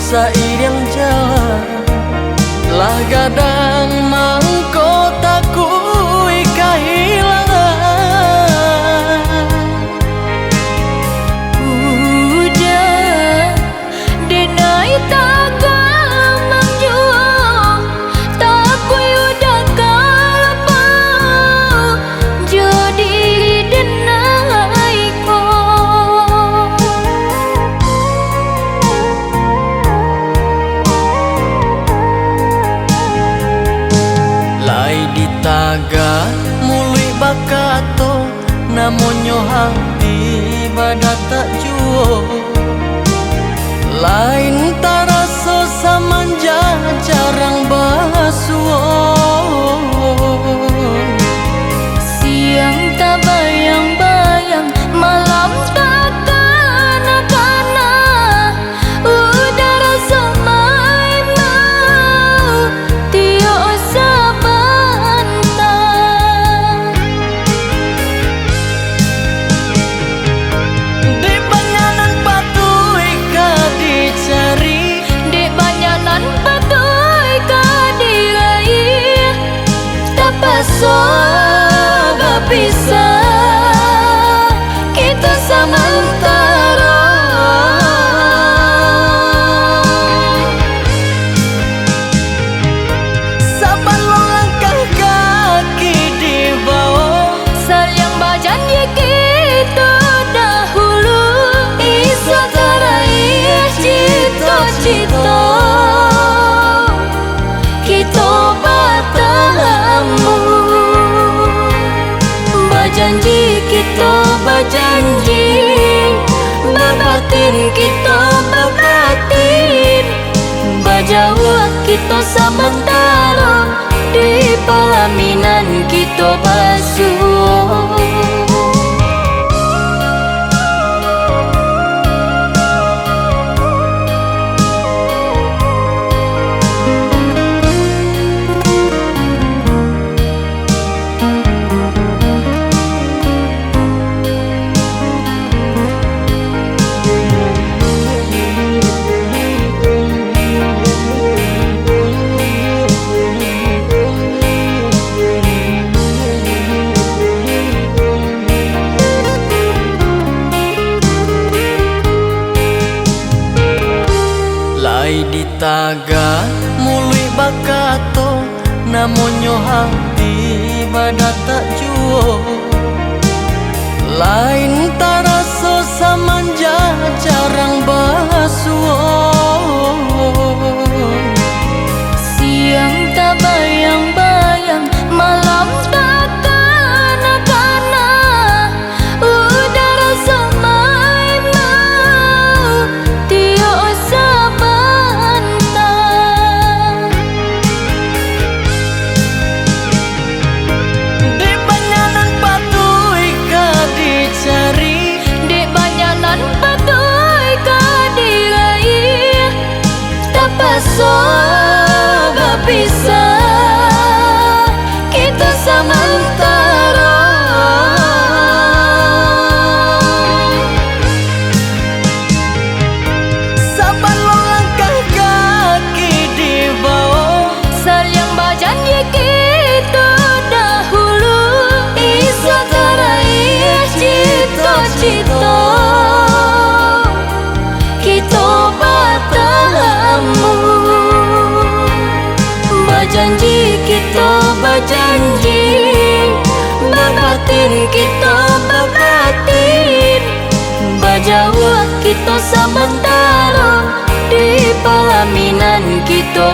sairing jalan lah gadang mangkotaku kehilangan. Udah denai taga menjual takui udah kalapa jadi denai ko lai di taga mului bakato namonyo hati badat tak juo lain taraso samanja jarang basuo siang tak bayang-bayang malam tak kana-kana udah rasa main mau tio sabantang di banyanan patuhi ka dicari di banyanan patuhi kadiraih tak paso gak bisa kita samantara saban lo langkah kaki di bawah salyang bajan ye kita dahulu iso teraih cita-cita kita bertemu berjanji kita berjanji berbatin kita berbatin berjauh kita sementara di pelaminan kita basuh. lai di taga mului bakato namonyo hati badat tak juo lain taraso samanja jarang basuo Siang tak bayang-bayang malam tak kana-kana udah rasa main mau tio sabantang di banyanan patuhi ka dicari di banyanan patuhi kadiraih tak paso gak bisa kita samantara saban lo langkah kaki di bawah salyang bajan ye kita dahulu iso teraih cita-cita kita bertemu berjanji kita berjanji berbatin kita berbatin berjauh kita sementara di pelaminan kita